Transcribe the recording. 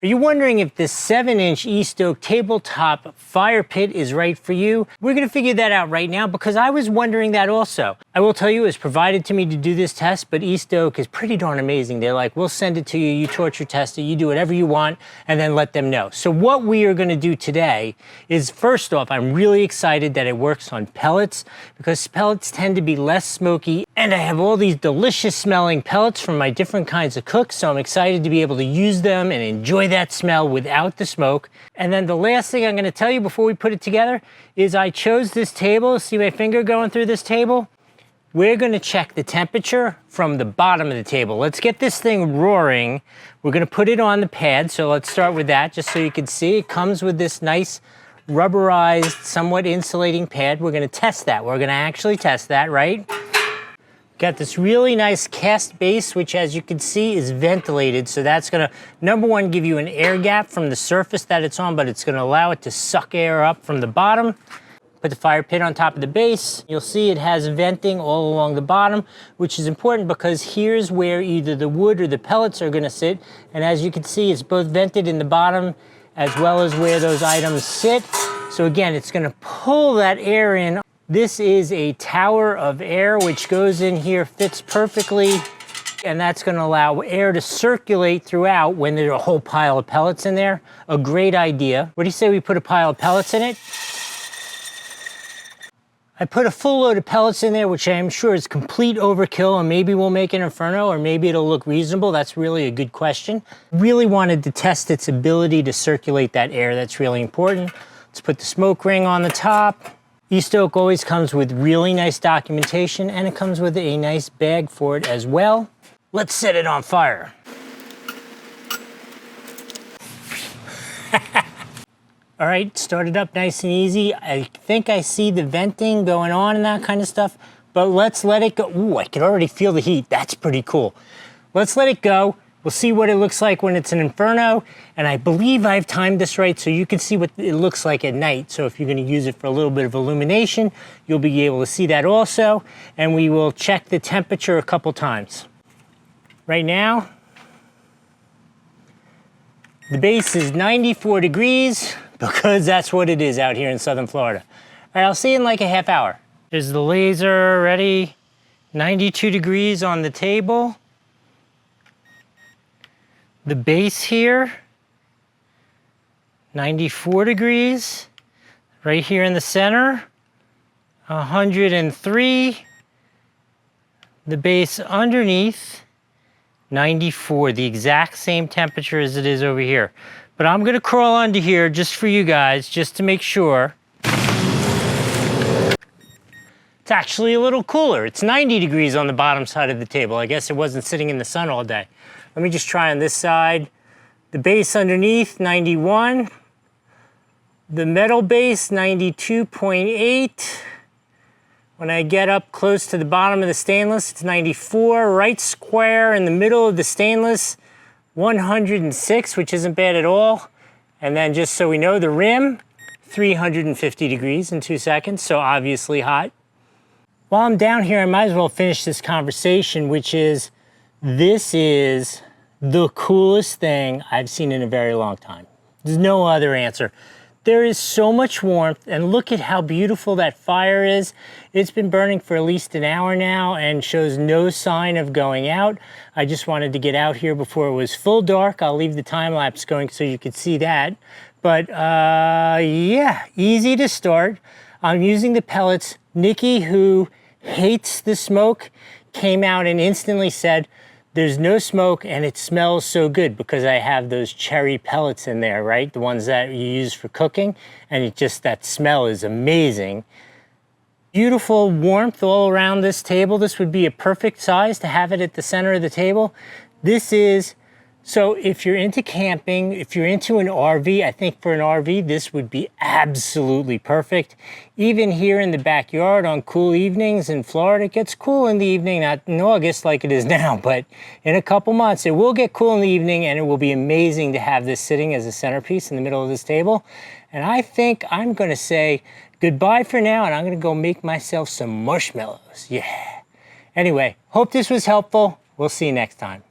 Are you wondering if this 7-inch East Oak tabletop fire pit is right for you? We're gonna figure that out right now because I was wondering that also. I will tell you, it was provided to me to do this test, but East Oak is pretty darn amazing. They're like, we'll send it to you, you torture test it, you do whatever you want, and then let them know. So what we are gonna do today is, first off, I'm really excited that it works on pellets because pellets tend to be less smoky, and I have all these delicious smelling pellets from my different kinds of cooks, so I'm excited to be able to use them and enjoy that smell without the smoke. And then the last thing I'm gonna tell you before we put it together is I chose this table. See my finger going through this table? We're gonna check the temperature from the bottom of the table. Let's get this thing roaring. We're gonna put it on the pad, so let's start with that just so you can see. It comes with this nice rubberized, somewhat insulating pad. We're gonna test that. We're gonna actually test that, right? Got this really nice cast base, which as you can see is ventilated. So that's gonna, number one, give you an air gap from the surface that it's on, but it's gonna allow it to suck air up from the bottom. Put the fire pit on top of the base. You'll see it has venting all along the bottom, which is important because here's where either the wood or the pellets are gonna sit. And as you can see, it's both vented in the bottom as well as where those items sit. So again, it's gonna pull that air in. This is a tower of air which goes in here, fits perfectly, and that's gonna allow air to circulate throughout when there's a whole pile of pellets in there. A great idea. What do you say we put a pile of pellets in it? I put a full load of pellets in there, which I am sure is complete overkill, and maybe we'll make an inferno, or maybe it'll look reasonable. That's really a good question. Really wanted to test its ability to circulate that air. That's really important. Let's put the smoke ring on the top. East Oak always comes with really nice documentation, and it comes with a nice bag for it as well. Let's set it on fire. All right, started up nice and easy. I think I see the venting going on and that kind of stuff, but let's let it go. Ooh, I can already feel the heat. That's pretty cool. Let's let it go. We'll see what it looks like when it's an inferno, and I believe I've timed this right so you can see what it looks like at night. So if you're gonna use it for a little bit of illumination, you'll be able to see that also, and we will check the temperature a couple times. Right now, the base is 94 degrees because that's what it is out here in Southern Florida. All right, I'll see you in like a half hour. There's the laser ready, 92 degrees on the table. The base here, 94 degrees. Right here in the center, 103. The base underneath, 94, the exact same temperature as it is over here. But I'm gonna crawl under here just for you guys, just to make sure. It's actually a little cooler. It's 90 degrees on the bottom side of the table. I guess it wasn't sitting in the sun all day. Let me just try on this side. The base underneath, 91. The metal base, 92.8. When I get up close to the bottom of the stainless, it's 94. Right square in the middle of the stainless, 106, which isn't bad at all. And then just so we know, the rim, 350 degrees in 2 seconds, so obviously hot. While I'm down here, I might as well finish this conversation, which is, this is the coolest thing I've seen in a very long time. There's no other answer. There is so much warmth, and look at how beautiful that fire is. It's been burning for at least an hour now and shows no sign of going out. I just wanted to get out here before it was full dark. I'll leave the time lapse going so you could see that. But yeah, easy to start. I'm using the pellets. Nikki, who hates the smoke, came out and instantly said, there's no smoke and it smells so good because I have those cherry pellets in there, right? The ones that you use for cooking, and it just, that smell is amazing. Beautiful warmth all around this table. This would be a perfect size to have it at the center of the table. This is, so if you're into camping, if you're into an RV, I think for an RV, this would be absolutely perfect. Even here in the backyard on cool evenings in Florida, it gets cool in the evening, not in August like it is now, but in a couple months, it will get cool in the evening, and it will be amazing to have this sitting as a centerpiece in the middle of this table. And I think I'm gonna say goodbye for now, and I'm gonna go make myself some marshmallows, yeah. Anyway, hope this was helpful. We'll see you next time.